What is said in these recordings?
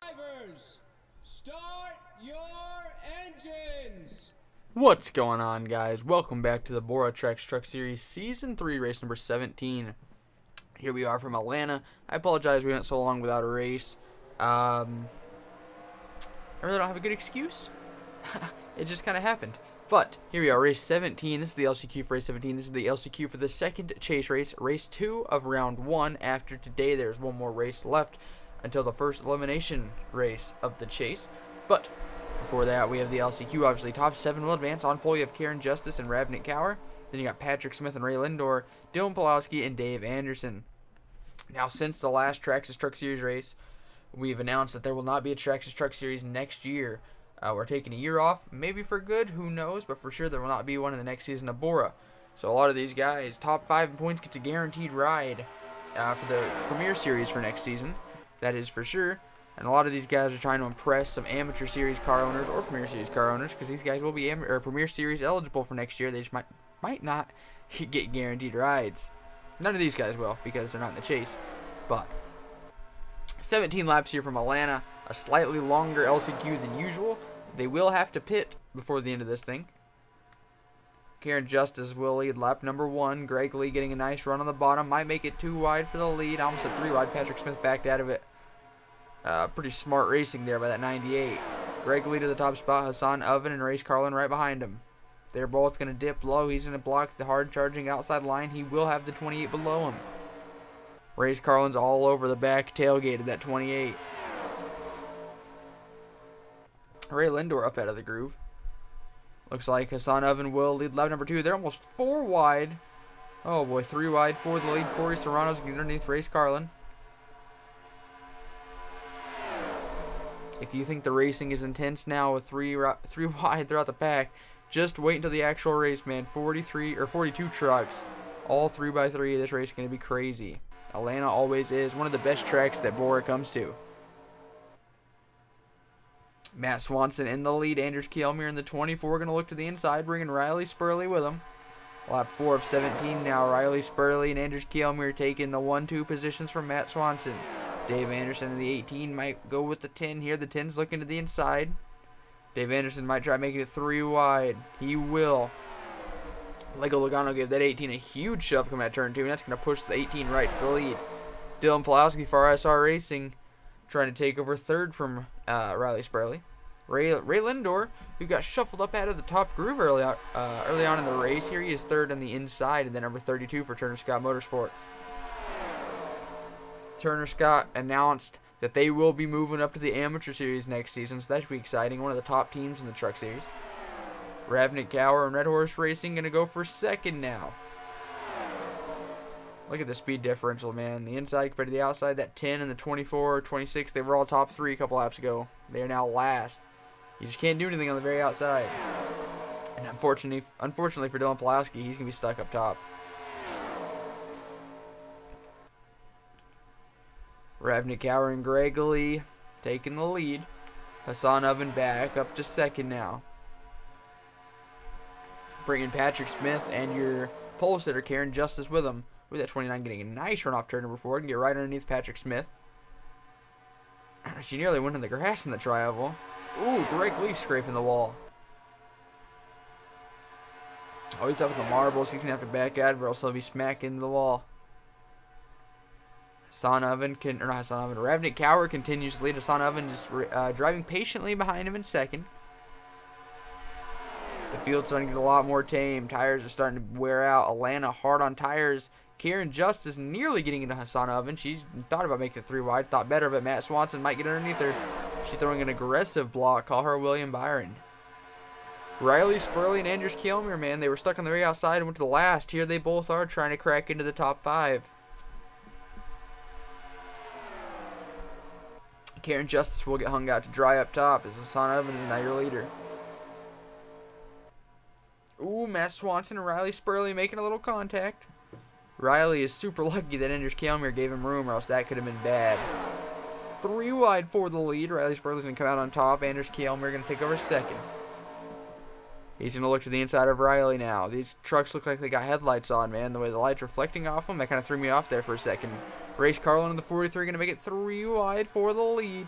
Drivers, start your engines! What's going on, guys? Welcome back to the BORA Traxxas Truck Series Season 3 race number 17. Here we are from Atlanta. I apologize we went so long without a race. I really don't have a good excuse. It just kind of happened. But here we are, race 17. This is the LCQ for race 17. This is the LCQ for the second chase race, race 2 of round 1. After today, there's one more race left until the first elimination race of the chase. But before that, we have the LCQ. Obviously, top 7 will advance. On pole, you have Karen Justice and Ravnik Cower. Then you got Patrick Smith and Ray Lindor, Dylan Pulowski, and Dave Anderson. Now, since the last Traxxas Truck Series race, we've announced that there will not be a Traxxas Truck Series next year. We're taking a year off, maybe for good, who knows, but for sure there will not be one in the next season of BORA. So a lot of these guys, top 5 in points, gets a guaranteed ride for the Premier Series for next season. That is for sure. And a lot of these guys are trying to impress some Amateur Series car owners or Premier Series car owners, because these guys will be Premier Series eligible for next year. They just might not get guaranteed rides. None of these guys will, because they're not in the chase. But 17 laps here from Atlanta, a slightly longer LCQ than usual. They will have to pit before the end of this thing. Karen Justice will lead lap number 1. Greg Lee getting a nice run on the bottom. Might make it 2 wide for the lead. Almost at 3 wide. Patrick Smith backed out of it. Pretty smart racing there by that 98. Greg Lee to the top spot. Hassan Oven and Race Carlin right behind him. They're both going to dip low. He's going to block the hard charging outside line. He will have the 28 below him. Race Carlin's all over the back tailgate of that 28. Ray Lindor up out of the groove. Looks like Hassan Oven will lead lap number 2. They're almost 4 wide. Oh boy, 3 wide for the lead. Corey Serrano's underneath Race Carlin. If you think the racing is intense now with 3 wide throughout the pack, just wait until the actual race, man. 42 trucks, all 3x3. This race is going to be crazy. Atlanta always is one of the best tracks that BORA comes to. Matt Swanson in the lead. Anders Kjellmer in the 24. Going to look to the inside, bringing Riley Spurley with him. Lap 4 of 17 now. Riley Spurley and Anders Kjellmer taking the 1-2 positions from Matt Swanson. Dave Anderson in the 18 might go with the 10 here. The 10's looking to the inside. Dave Anderson might try making it 3 wide. He will. Lego Logano gave that 18 a huge shove coming at turn 2, and that's going to push the 18 right to the lead. Dylan Pulowski for SR Racing trying to take over 3rd from Riley Spurley. Ray Lindor, who got shuffled up out of the top groove early on in the race. Here he is 3rd on the inside, and then number 32 for Turner Scott Motorsports. Turner Scott announced that they will be moving up to the Amateur Series next season, so that should be exciting. One of the top teams in the Truck Series. Ravnik Cower and Red Horse Racing going to go for 2nd now. Look at the speed differential, man. The inside compared to the outside, that 10 and the 24, 26, they were all top 3 a couple laps ago. They are now last. You just can't do anything on the very outside. And unfortunately for Dylan Pulowski, he's going to be stuck up top. Ravnik Cower and Greg Lee taking the lead. Hassan Oven back up to 2nd now. Bringing Patrick Smith and your pole sitter Karen Justice with him. With that 29 getting a nice run off turn number 4. Can get right underneath Patrick Smith. She nearly went in the grass in the tri-oval. Ooh, Greg Lee scraping the wall. Oh, he's up with the marbles. He's going to have to back out, but also he'll be smacking the wall. Ravnik Cower continues to lead. Hassan Oven just driving patiently behind him in 2nd. The field's starting to get a lot more tame. Tires are starting to wear out. Atlanta hard on tires. Karen Justice nearly getting into Hassan Oven. She's thought about making it 3 wide. Thought better of it. Matt Swanson might get underneath her. She's throwing an aggressive block. Call her William Byron. Riley Spurley and Anders Kjellmer, man. They were stuck on the very outside and went to the last. Here they both are trying to crack into the top 5. Karen Justice will get hung out to dry up top as Hassan Oven is now your leader. Ooh, Matt Swanson and Riley Spurley making a little contact. Riley is super lucky that Anders Kjellmer gave him room, or else that could have been bad. 3 wide for the lead. Riley Spurley's going to come out on top. Anders Kjellmer going to take over 2nd. He's going to look to the inside of Riley now. These trucks look like they got headlights on, man. The way the light's reflecting off them, that kind of threw me off there for a second. Race Carlin in the 43 going to make it 3 wide for the lead.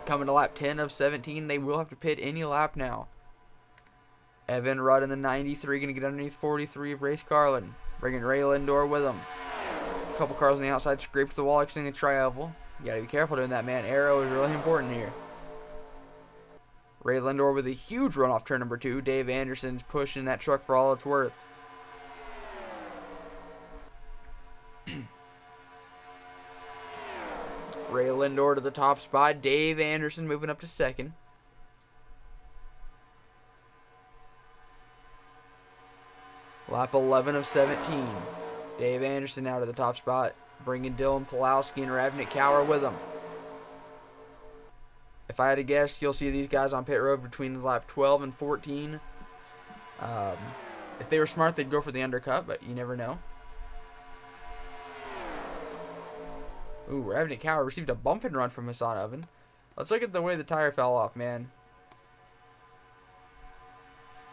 Coming to lap 10 of 17. They will have to pit any lap now. Evan Rudd in the 93 going to get underneath 43 of Race Carlin. Bringing Ray Lindor with him. A couple cars on the outside scraped the wall, extending the tri-oval. You got to be careful doing that, man. Aero is really important here. Ray Lindor with a huge run off turn number 2. Dave Anderson's pushing that truck for all it's worth. Ray Lindor to the top spot. Dave Anderson moving up to second. Lap 11 of 17. Dave Anderson now to the top spot. Bringing Dylan Pulowski and Ravnik Cower with him. If I had to guess, you'll see these guys on pit road between lap 12 and 14. If they were smart, they'd go for the undercut, but you never know. Ooh, Ravnik Cower received a bump and run from Hassan Oven. Let's look at the way the tire fell off, man.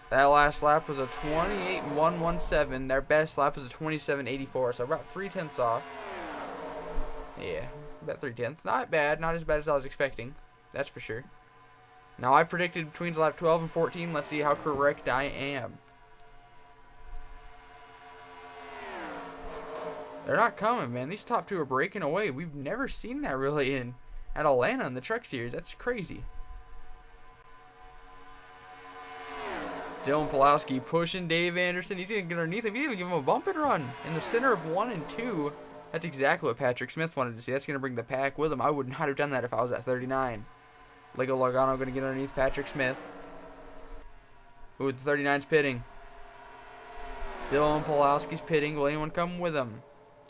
That last lap was a 28.117. Their best lap was a 27.84, so about 0.3 off. Yeah, about 0.3. Not bad. Not as bad as I was expecting. That's for sure. Now, I predicted between lap 12 and 14. Let's see how correct I am. They're not coming, man. These top two are breaking away. We've never seen that really at Atlanta in the Truck Series. That's crazy. Dylan Pulowski pushing Dave Anderson. He's going to get underneath him. He's going to give him a bump and run in the center of 1 and 2. That's exactly what Patrick Smith wanted to see. That's going to bring the pack with him. I would not have done that if I was at 39. Lego Logano going to get underneath Patrick Smith. Ooh, the 39's pitting. Dylan Pulowski's pitting. Will anyone come with him?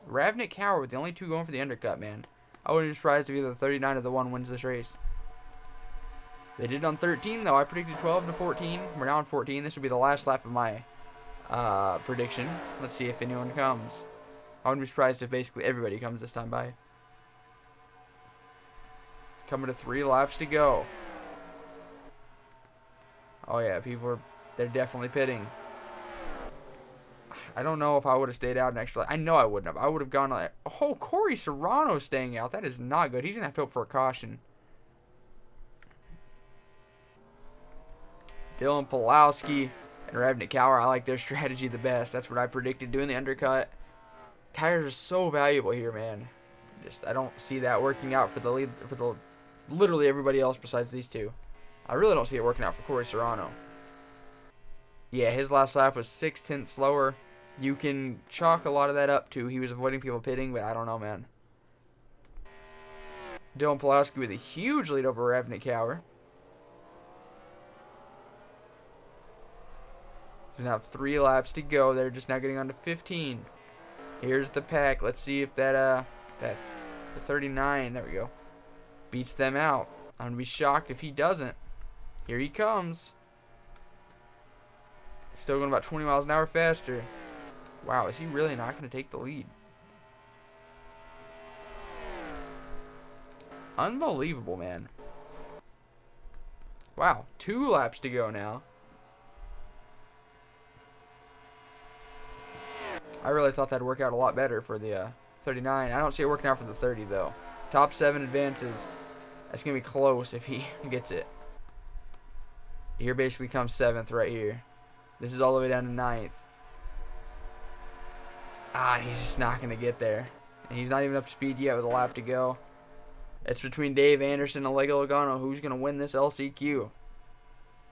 Ravnik Cower with the only two going for the undercut, man. I wouldn't be surprised if either the 39 or the 1 wins this race. They did on 13, though. I predicted 12 to 14. We're now on 14. This will be the last lap of my prediction. Let's see if anyone comes. I wouldn't be surprised if basically everybody comes this time by. Coming to 3 laps to go. Oh, yeah. They're definitely pitting. I don't know if I would have stayed out an extra. I know I wouldn't have. I would have gone like, oh, Corey Serrano staying out. That is not good. He's going to have to hope for a caution. Dylan Pulowski and Ravnik Cower. I like their strategy the best. That's what I predicted, doing the undercut. Tires are so valuable here, man. I don't see that working out for the lead, literally everybody else besides these two. I really don't see it working out for Corey Serrano. Yeah, his last lap was 0.6 slower. You can chalk a lot of that up to he was avoiding people pitting, but I don't know, man. Dylan Pulowski with a huge lead over Ravnik Cower. We now have 3 laps to go. They're just now getting on to 15. Here's the pack. Let's see if the 39, there we go, beats them out. I'm going to be shocked if he doesn't. Here he comes. Still going about 20 miles an hour faster. Wow, is he really not going to take the lead? Unbelievable, man. Wow, 2 laps to go now. I really thought that'd work out a lot better for the 39. I don't see it working out for the 30, though. Top 7 advances. That's going to be close if he gets it. Here basically comes 7th right here. This is all the way down to 9th. He's just not going to get there. And he's not even up to speed yet with a lap to go. It's between Dave Anderson and Lego Logano. Who's going to win this LCQ?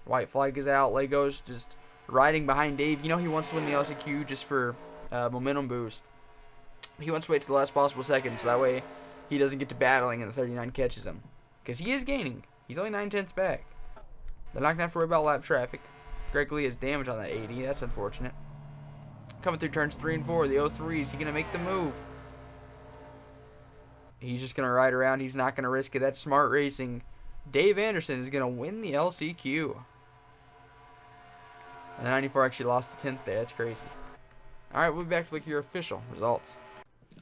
White flag is out. Lego's just riding behind Dave. You know he wants to win the LCQ just for momentum boost. He wants to wait to the last possible second, so that way he doesn't get to battling and the 39 catches him. Because he is gaining. He's only 9/10 back. They're not going to have to worry about lap traffic. Greg Lee has damage on that 80. That's unfortunate. Coming through turns 3 and 4. The 03. Is he going to make the move? He's just going to ride around. He's not going to risk it. That's smart racing. Dave Anderson is going to win the LCQ. And the 94 actually lost the 10th there. That's crazy. Alright, we'll be back to look at your official results.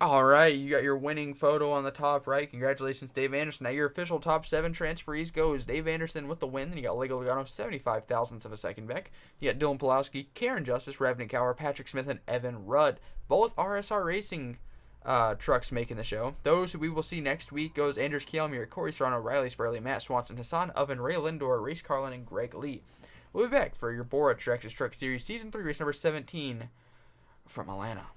All right, you got your winning photo on the top right. Congratulations, Dave Anderson. Now your official top 7 transferees goes Dave Anderson with the win. Then you got Lego Logano, 75 thousandths of a second back. You got Dylan Pulowski, Karen Justice, Ravnik Cower, Patrick Smith, and Evan Rudd. Both RSR Racing trucks making the show. Those who we will see next week goes Anders Kjellmere, Corey Serrano, Riley Sperley, Matt Swanson, Hassan Oven, Ray Lindor, Race Carlin, and Greg Lee. We'll be back for your BORA Traxxas Truck Series Season 3 race number 17 from Atlanta.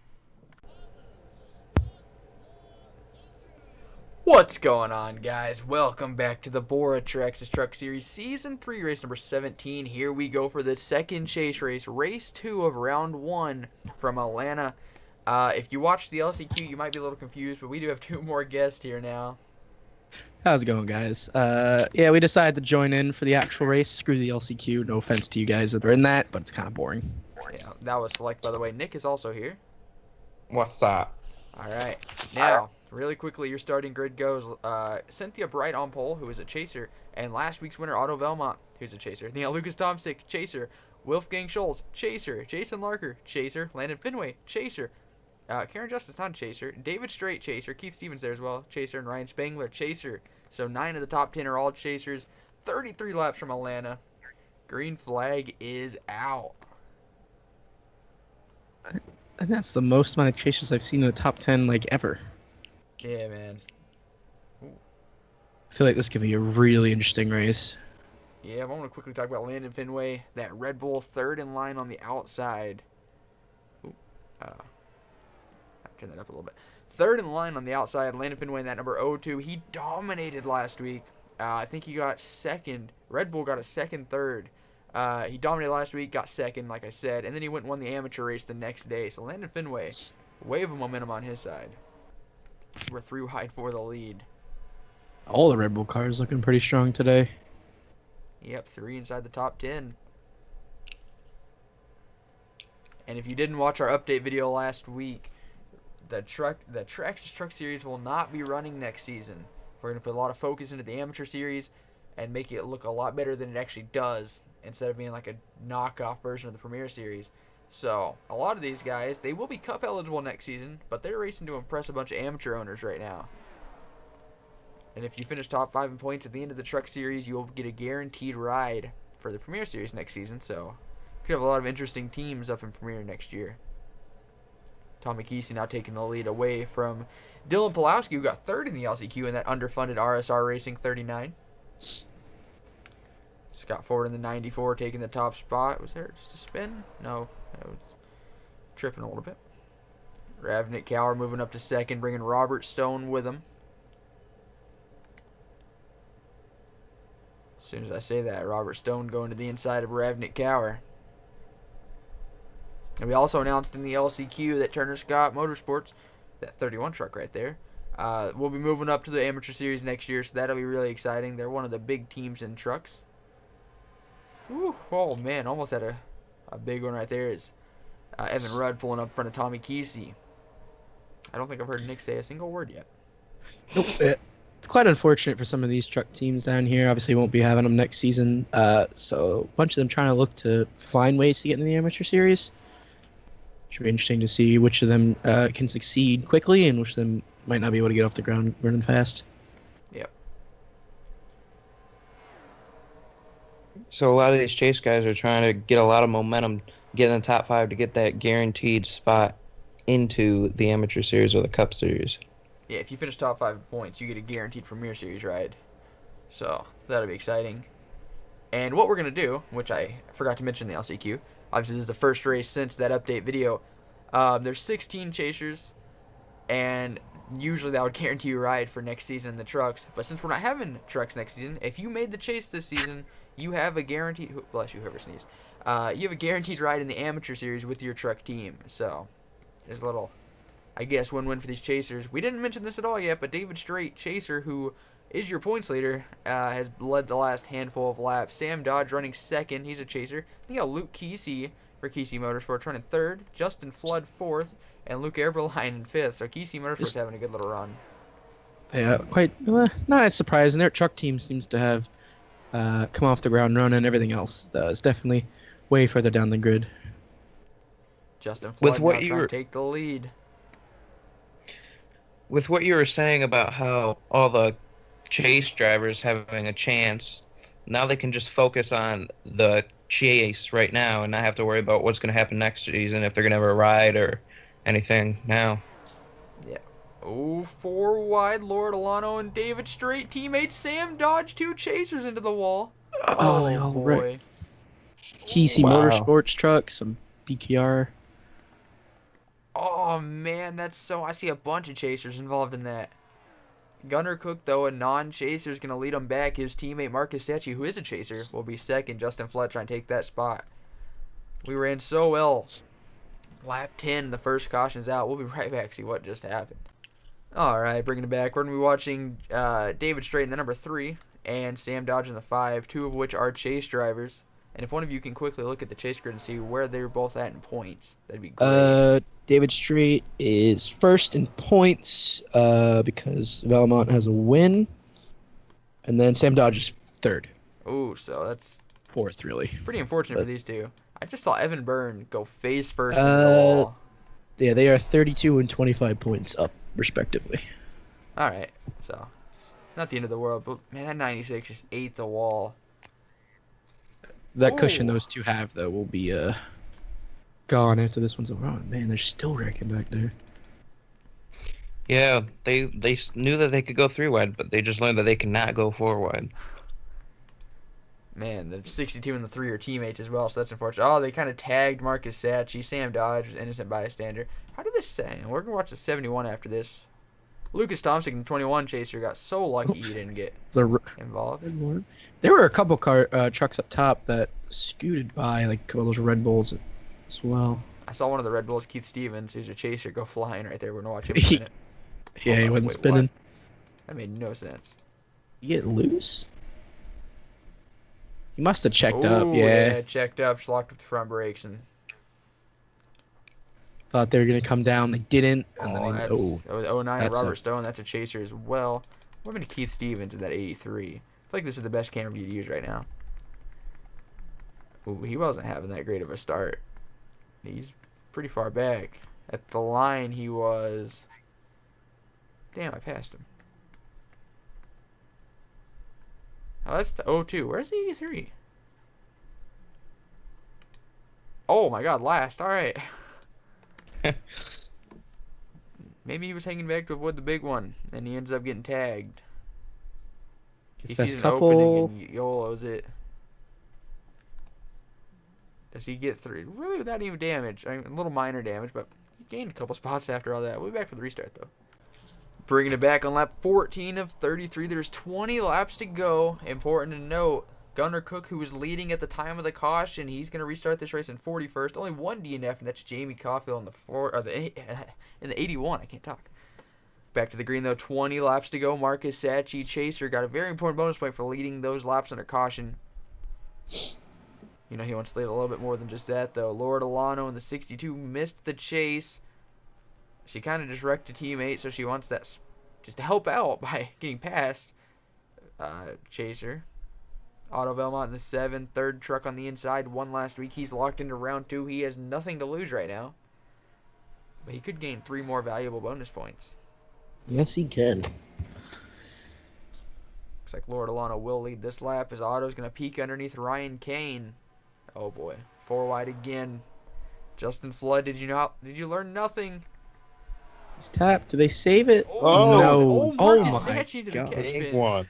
What's going on, guys? Welcome back to the BORA Traxxas Truck Series Season 3 race number 17. Here we go for the second chase race, race 2 of round 1 from Atlanta. If you watched the LCQ, you might be a little confused, but we do have 2 more guests here now. How's it going, guys? Yeah, we decided to join in for the actual race. Screw the LCQ. No offense to you guys that are in that, but it's kind of boring. Yeah, that was select, by the way. Nick is also here. What's up? All right. Now, really quickly, your starting grid goes Cynthia Bright on pole, who is a chaser, and last week's winner, Otto Velmont, who's a chaser. Then Lucas Tomsick, chaser. Wolfgang Scholz, chaser. Jason Larker, chaser. Landon Finway, chaser. Karen Justice, not a chaser. David Strait, chaser. Keith Stevens there as well, chaser. And Ryan Spangler, chaser. So 9 of the top 10 are all chasers. 33 laps from Atlanta. Green flag is out. And that's the most amount of chasers I've seen in the top 10, like, ever. Yeah, man. Ooh. I feel like this could be a really interesting race. Yeah, I want to quickly talk about Landon Finway. That Red Bull third in line on the outside. Ooh. I'll turn that up a little bit. Third in line on the outside, Landon Finway in that number 02. He dominated last week. I think he got second. Red Bull got a second, third. He dominated last week, got second, like I said, and then he went and won the amateur race the next day. So Landon Finway, wave of momentum on his side. We're 3 wide for the lead. All the Red Bull cars looking pretty strong today. Yep, 3 inside the top 10. And if you didn't watch our update video last week, the Traxxas Truck Series will not be running next season. We're going to put a lot of focus into the amateur series and make it look a lot better than it actually does, instead of being like a knockoff version of the Premier Series. So, a lot of these guys, they will be Cup eligible next season, but they're racing to impress a bunch of amateur owners right now. And if you finish top 5 in points at the end of the Truck Series, you'll get a guaranteed ride for the Premier Series next season. So, could have a lot of interesting teams up in Premier next year. Tommy Kesey now taking the lead away from Dylan Pulowski, who got third in the LCQ in that underfunded RSR Racing 39. Scott Ford in the 94 taking the top spot. Was there just a spin? No. That was tripping a little bit. Ravnik Cower moving up to second, bringing Robert Stone with him. As soon as I say that, Robert Stone going to the inside of Ravnik Cower. And we also announced in the LCQ that Turner Scott Motorsports, that 31 truck right there, will be moving up to the amateur series next year, so that'll be really exciting. They're one of the big teams in trucks. Whew, oh man, almost had a big one right there. Is Evan Rudd pulling up in front of Tommy Kesey. I don't think I've heard Nick say a single word yet. Nope. It's quite unfortunate for some of these truck teams down here. Obviously, won't be having them next season. So a bunch of them trying to look to find ways to get into the amateur series. Should be interesting to see which of them can succeed quickly and which of them might not be able to get off the ground running fast. Yep. So a lot of these chase guys are trying to get a lot of momentum, get in the top 5 to get that guaranteed spot into the amateur series or the Cup series. Yeah, if you finish top 5 points, you get a guaranteed Premier Series ride. So that'll be exciting. And what we're going to do, which I forgot to mention in the LCQ, obviously this is the first race since that update video. There's 16 chasers, and usually that would guarantee you a ride for next season in the trucks. But since we're not having trucks next season, if you made the chase this season, you have a guaranteed, bless you, whoever sneezed, you have a guaranteed ride in the amateur series with your truck team. So there's a little, I guess, win-win for these chasers. We didn't mention this at all yet, but David Strait, chaser, who is your points leader, has led the last handful of laps. Sam Dodge running second. He's a chaser. Then you got Luke Kesey for Kesey Motorsports running third. Justin Flood fourth. And Luke Eberlein in fifth. So Kesey Motorsports having a good little run. Yeah, quite not as surprising. Their truck team seems to have come off the ground running, and everything else is definitely way further down the grid. Justin Flood With what now you trying were- to take the lead. with what you were saying about how all the chase drivers having a chance, now they can just focus on the chase right now and not have to worry about what's going to happen next season, if they're going to have a ride or anything now. Yeah. Oh, 4 wide. Lord Alano and David Straight. Teammate Sam dodged 2 chasers into the wall. Oh, they all boy. wrecked. TC Wow. Motorsports truck, some BKR. Oh, man, that's so... I see a bunch of chasers involved in that. Gunnar Cook, though, a non-chaser, is going to lead him back. His teammate Marcus Sacchi, who is a chaser, will be second. Justin Flood trying to take that spot. We ran so well. Lap 10, the first caution is out. We'll be right back to see what just happened. All right, bringing it back. We're going to be watching David Straight in the number 3 and Sam Dodge in the 5, 2 of which are chase drivers. And if one of you can quickly look at the chase grid and see where they're both at in points, that'd be great. David Straight is first in points because Valmont has a win. And then Sam Dodge is third. Ooh, so that's Fourth, really. pretty unfortunate for these two. I just saw Evan Byrne go face first into the wall. Yeah, they are 32 and 25 points up, respectively. All right, so not the end of the world, but man, that 96 just ate the wall. That cushion Ooh. those two have, though, will be gone after this one's over. Oh, man, they're still wrecking back there. Yeah, they knew that they could go 3 wide, but they just learned that they cannot go 4 wide. Man, the 62 and the 3 are teammates as well, so that's unfortunate. Oh, they kind of tagged Marcus Sacchi. Sam Dodge was innocent bystander. How did this say? We're going to watch the 71 after this. Lucas Thompson, the 21 chaser, got so lucky he didn't get involved. There were a couple trucks up top that scooted by, like a couple of those Red Bulls as well. I saw one of the Red Bulls, Keith Stevens, who's a chaser, go flying right there. We're going to watch him spin it. Yeah, he wasn't spinning. What? That made no sense. You get loose? He must have checked Ooh, up, yeah. checked up, just locked up the front brakes, and Thought they were going to come down. They didn't. And that then was 09 that's Robert a- Stone. That's a chaser as well. What happened to Keith Stevens in that 83? I feel like this is the best camera view to use right now. Ooh, he wasn't having that great of a start. He's pretty far back. At the line, he was... Damn, I passed him. Oh, that's the 02. Where's the 83? Oh my god, last. Alright. Maybe he was hanging back to avoid the big one, and he ends up getting tagged. His He best sees an couple. opening and YOLOs it. Does he get through? Really without even damage. I mean, a little minor damage, but he gained a couple spots after all that. We'll be back for the restart, though. Bringing it back on lap 14 of 33. There's 20 laps to go. Important to note, Gunnar Cook, who was leading at the time of the caution, he's going to restart this race in 41st. Only one DNF, and that's Jamie Caulfield in the 81. I can't talk. Back to the green, though. 20 laps to go. Marcus Sacchi, chaser, got a very important bonus point for leading those laps under caution. You know, he wants to lead a little bit more than just that, though. Lord Alano in the 62 missed the chase. She kind of just wrecked a teammate, so she wants that just to help out by getting past chaser. Otto Belmont in the 7, third truck on the inside, won last week. He's locked into round 2. He has nothing to lose right now. But he could gain 3 more valuable bonus points. Yes, he can. Looks like Lord Alano will lead this lap as Otto's going to peek underneath Ryan Kane. Oh boy, 4 wide again. Justin Flood, did you learn nothing? He's tapped. Do they save it? Oh. No. Oh, Marcus my Sacchi to the God. catch Big finish. one.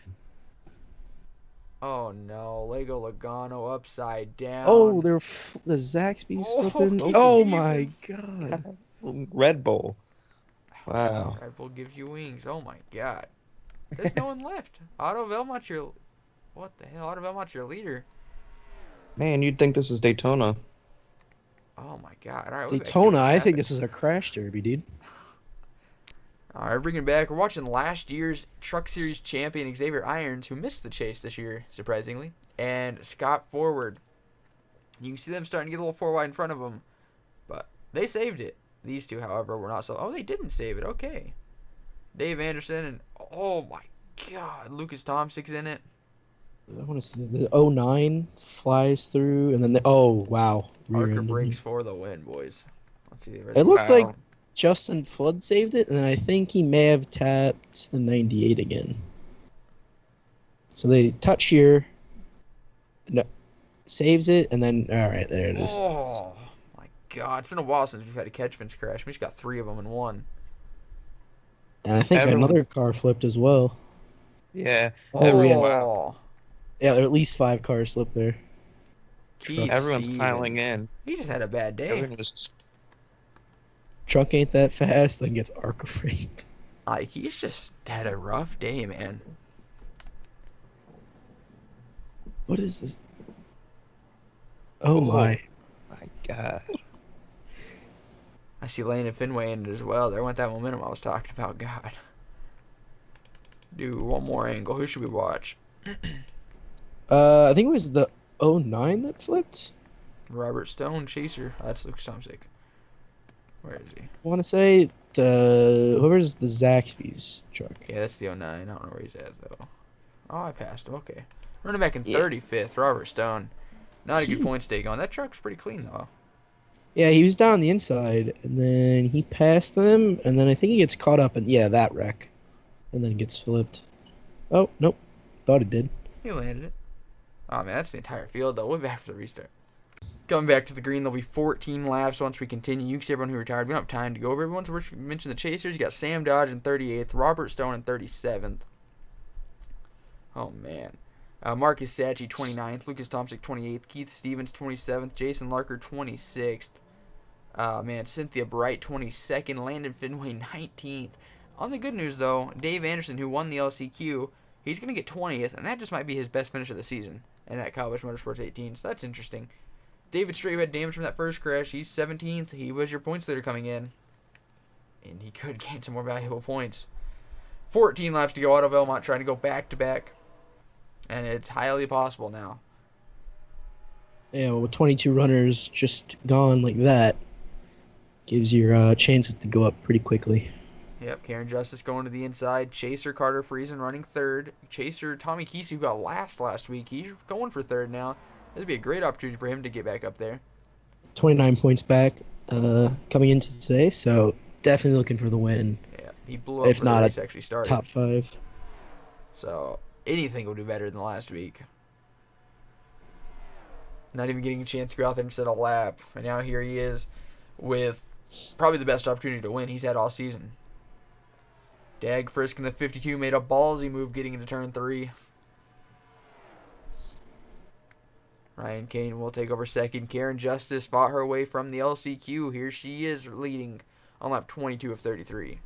Oh no, Lego Logano upside down. Oh, they're the Zaxby's Oh, flipping. Keith Oh, my Stevens. God. Red Bull. Wow. Red Bull gives you wings. Oh my God. There's no one left. Otto Velmont, what the hell? Otto Velmont's your leader. Man, you'd think this is Daytona. Oh my God. All right, we'll Daytona, I think this is a crash derby, dude. All right, bringing it back. We're watching last year's Truck Series champion Xavier Irons, who missed the chase this year, surprisingly, and Scott Forward. You can see them starting to get a little 4 wide in front of them, but they saved it. These two, however, were not so. Oh, they didn't save it. Okay. Dave Anderson and oh my God, Lucas Tomsik's in it. I want to see the 09 flies through, and then oh wow, Parker rear-ended breaks him. for the win, boys. Let's see. It looked Wow. like Justin Flood saved it, and then I think he may have tapped the 98 again. So they touch here. No, saves it, and then all right, there it is. Oh my God! It's been a while since we've had a catch fence crash. We just got 3 of them in one. And I think Everyone- another car flipped as well. Yeah. Oh, yeah. Wow. Yeah, at least 5 cars slipped there. Keith Everyone's Stevens. piling in. He just had a bad day. Everyone was. Truck ain't that fast, then gets ARCA framed. Like, he's just had a rough day, man. What is this? Oh my. My God. I see Lane and Fenway in it as well. There went that momentum I was talking about. God. Do one more angle. Who should we watch? I think it was the 09 that flipped. Robert Stone, Chaser. Oh, that's Luke Tomczyk. Where is he? I want to say whoever's the Zaxby's truck. Yeah, that's the 09. I don't know where he's at, though. Oh, I passed him. Okay. Running back in Yeah. 35th, Robert Stone. Not a good He- points take on. That truck's pretty clean, though. Yeah, he was down the inside, and then he passed them, and then I think he gets caught up in, yeah, that wreck. And then gets flipped. Oh, nope. Thought it did. He landed it. Oh, man, that's the entire field, though. We'll be back for the restart. Coming back to the green, there'll be 14 laps once we continue. You can see everyone who retired. We don't have time to go over everyone, so we're going to mention the Chasers. You got Sam Dodge in 38th, Robert Stone in 37th. Oh, man. Marcus Sacchi, 29th, Lucas Tomczyk, 28th, Keith Stevens, 27th, Jason Larker, 26th. Man, Cynthia Bright, 22nd, Landon Fenway, 19th. On the good news, though, Dave Anderson, who won the LCQ, he's going to get 20th, and that just might be his best finish of the season in that Kyle Busch Motorsports 18, so that's interesting. David Strait, who had damage from that first crash, he's 17th. He was your points leader coming in, and he could gain some more valuable points. 14 laps to go. Otto Belmont trying to go back-to-back, and it's highly possible now. Yeah, well, with 22 runners just gone like that, gives your chances to go up pretty quickly. Yep, Karen Justice going to the inside. Chaser Carter Friesen running third. Chaser Tommy Kesey, who got last week, he's going for third now. This would be a great opportunity for him to get back up there. 29 points back coming into today, so definitely looking for the win. Yeah, he blew up If before not, the race actually started. Top 5. So anything will do better than last week. Not even getting a chance to go out there and set a lap. And now here he is with probably the best opportunity to win he's had all season. Dag Frisk in the 52 made a ballsy move getting into turn 3. Ryan Kane will take over second. Karen Justice fought her way from the LCQ. Here she is leading on lap 22 of 33.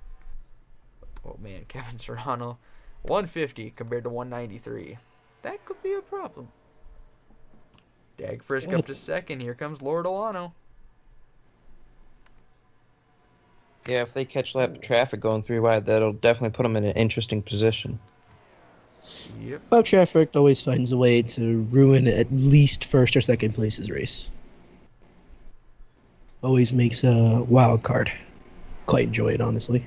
Oh man, Kevin Serrano, 150 compared to 193. That could be a problem. Dag Frisk up to second. Here comes Lord Olano. Yeah, if they catch lap traffic going 3 wide, that'll definitely put them in an interesting position. Yep. Bob Traffic always finds a way to ruin at least first or second place's race. Always makes a wild card. Quite enjoy it, honestly.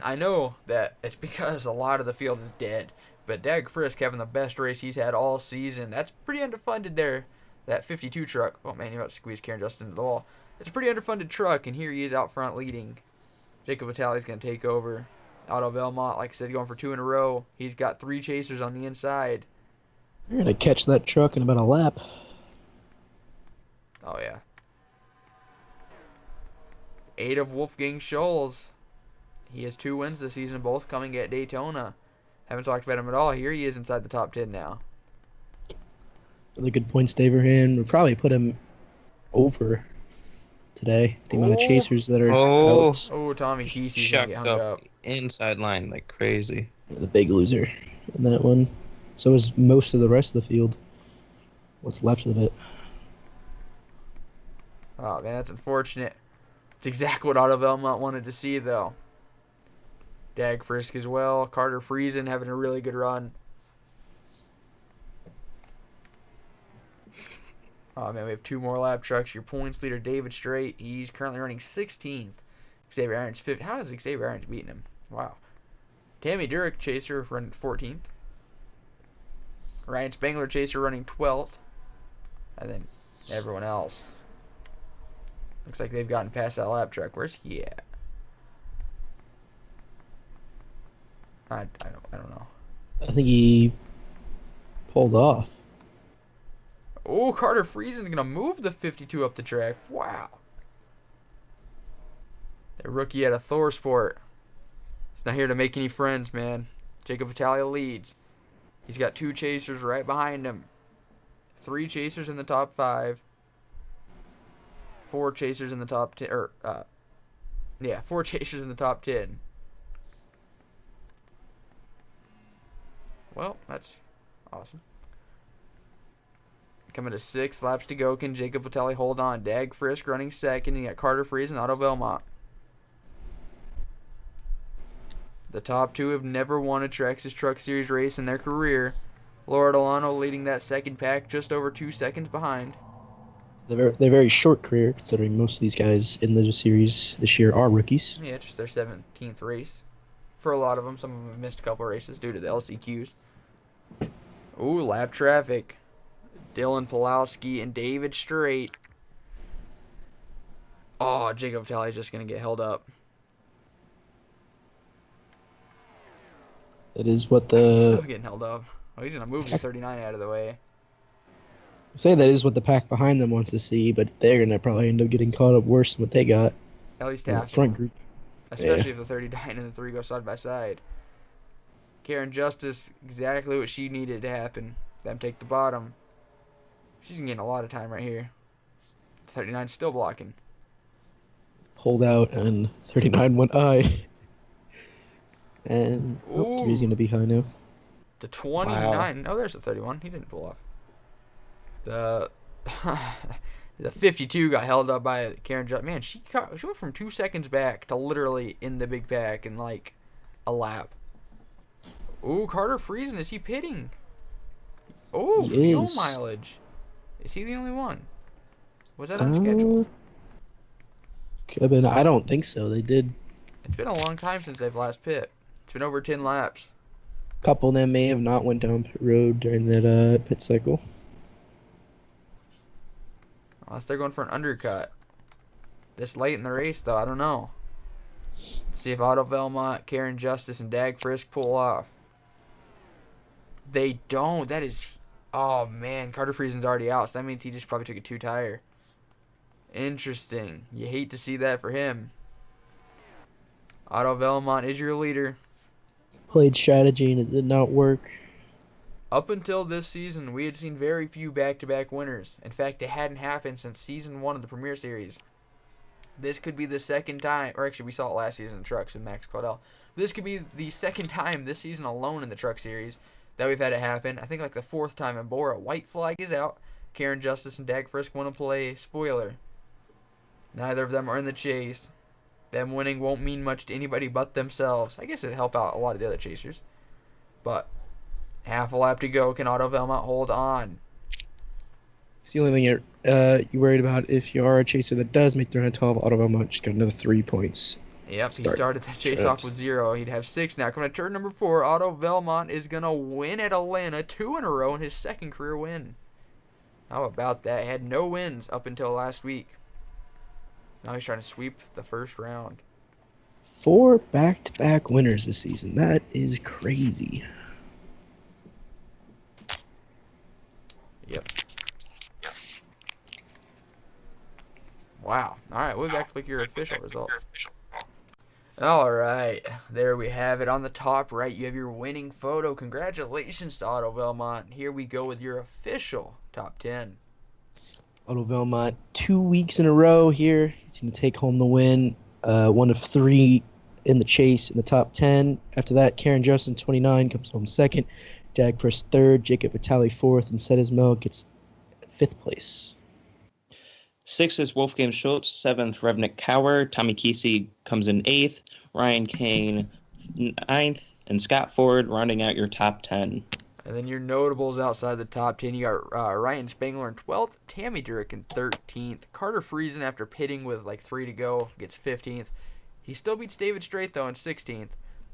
I know that it's because a lot of the field is dead, but Dag Frisk having the best race he's had all season. That's pretty underfunded there. That 52 truck. Oh man, he about to squeeze Karen Justin into the wall. It's a pretty underfunded truck, and here he is out front leading. Jacob Vitale's going to take over. Otto Belmont, like I said, going for 2 in a row. He's got 3 chasers on the inside. You're going to catch that truck in about a lap. Oh, yeah. 8 of Wolfgang Scholz. He has 2 wins this season, both coming at Daytona. Haven't talked about him at all. Here he is inside the top 10 now. Really good points day for him. We'll probably put him over today. The amount of chasers that are out. Oh, Tommy Kesey's going to get Shucked hung up up. inside line like crazy. The big loser in that one. So is most of the rest of the field. What's left of it. Oh, man, that's unfortunate. It's exactly what Otto Belmont wanted to see, though. Dag Frisk as well. Carter Friesen having a really good run. Oh, man, we have 2 more lap trucks. Your points leader, David Strait. He's currently running 16th. Xavier Irons 5th. How is Xavier Irons beating him? Wow. Tammy Durek, chaser, running 14th. Ryan Spangler, chaser, running 12th. And then everyone else. Looks like they've gotten past that lap truck. Where's he at? I don't know. I think he pulled off. Oh, Carter Friesen gonna move the 52 up the track. Wow. The rookie at a Thor Sport. He's not here to make any friends, man. Jacob Italia leads. He's got 2 chasers right behind him. 3 chasers in the top 5. 4 chasers in the top 10. 4 chasers in the top 10. Well, that's awesome. Coming to 6 laps to go. Can Jacob Italia hold on? Dag Frisk running second. You got Carter Friesen, Otto Velmont. The top 2 have never won a Traxxas Truck Series race in their career. Laura Delano leading that second pack, just over 2 seconds behind. They're very short career, considering most of these guys in the series this year are rookies. Yeah, just their 17th race. For a lot of them, some of them have missed a couple races due to the LCQs. Ooh, lap traffic. Dylan Pulowski and David Strait. Oh, Jacob Italia is just going to get held up. That is what He's still the getting held up. Oh, he's going to move the 39 out of the way. say that is what the pack behind them wants to see, but they're gonna probably end up getting caught up worse than what they got At least in the half. front group. Especially Yeah. if the 39 and the 3 go side by side. Karen Justice, exactly what she needed to happen. Them take the bottom. She's getting a lot of time right here. 39 still blocking. Pulled out and 39 went high. And he's Ooh. gonna be high now. The 29. Oh, there's the 31. He didn't pull off. The the 52 got held up by Karen Justice. Man, she went from 2 seconds back to literally in the big pack in like a lap. Ooh, Carter Friesen, is he pitting? Oh, He fuel is. mileage. Is he the only one? Was that on schedule? Kevin, I don't think so. They did. It's been a long time since they've last pit. It's been over 10 laps. A couple of them may have not went down pit road during that pit cycle. Unless they're going for an undercut. This late in the race, though, I don't know. Let's see if Otto Velmont, Karen Justice, and Dag Frisk pull off. They don't. That is... Oh, man. Carter Friesen's already out, so that means he just probably took a 2-tire. Interesting. You hate to see that for him. Otto Velmont is your leader. Played strategy and it did not work. Up until this season, we had seen very few back-to-back winners. In fact, it hadn't happened since Season 1 of the Premier Series. This could be the second time, or actually we saw it last season in trucks with Max Claudel. This could be the second time this season alone in the Truck Series that we've had it happen. I think like the 4th time in BORA. White flag is out. Karen Justice and Dag Frisk want to play spoiler. Neither of them are in the chase. Them winning won't mean much to anybody but themselves. I guess it'd help out a lot of the other chasers. But half a lap to go. Can Otto Velmont hold on? It's the only thing you're worried about if you are a chaser that does make the round 12. Otto Velmont just got another 3 points. Yep, he started the chase off with 0. He'd have 6 now. Coming to turn number 4, Otto Velmont is going to win at Atlanta 2 in a row in his second career win. How about that? He had no wins up until last week. Now he's trying to sweep the first round. 4 back-to-back winners this season. That is crazy. Yep. Wow. All right, we'll be back to look at your official results. All right, there we have it. On the top right, you have your winning photo. Congratulations to Otto Velmont. Here we go with your official top 10. Otto Velmont, 2 weeks in a row here. He's going to take home the win. 1 of 3 in the chase in the top 10. After that, Karen Justin, 29, comes home second. Dag Frisk third. Jacob Vitale fourth. And Set Ismail gets 5th place. 6th is Wolfgang Schultz. 7th, Revnik Kauer. Tommy Kesey comes in 8th. Ryan Kane 9th. And Scott Ford rounding out your top 10. And then your notables outside the top 10, you got Ryan Spangler in 12th, Tammy Durek in 13th, Carter Friesen after pitting with like 3 to go gets 15th. He still beats David Strait though in 16th.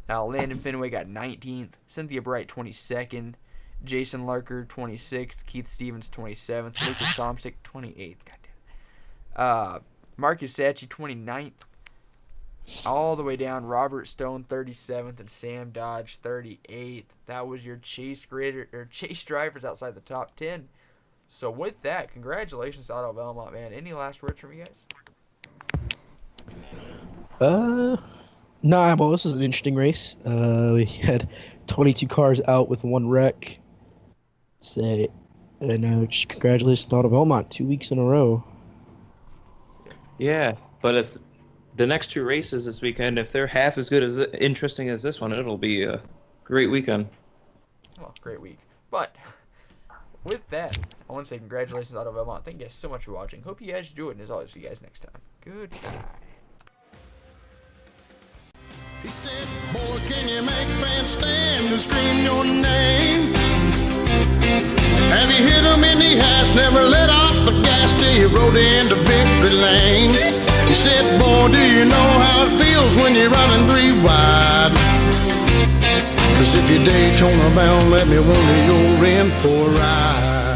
Landon Finway got 19th, Cynthia Bright 22nd, Jason Larker 26th, Keith Stevens 27th, Lucas Tomsick 28th. Goddamn. Marcus Sacchi 29th. All the way down, Robert Stone 37th and Sam Dodge 38th. That was your chase drivers outside the top 10. So with that, congratulations to Auto Belmont, man. Any last words from you guys? Nah, well, this was an interesting race. We had 22 cars out with one wreck. Just congratulations to Auto Belmont, 2 weeks in a row. Yeah, but if the next two races this weekend, if they're half as good as interesting as this one, it'll be a great weekend. Well, great week. But with that, I want to say congratulations to Auto Belmont. Thank you guys so much for watching. Hope you guys enjoyed, and as always, see you guys next time. Goodbye. He said, boy, can you make fans stand and scream your name? Have you hit him in the ass, never let off the gas till you rode into victory lane? He said, boy, do you know how it feels when you're running 3 wide? 'Cause if you're Daytona bound, let me wonder you're in for a ride.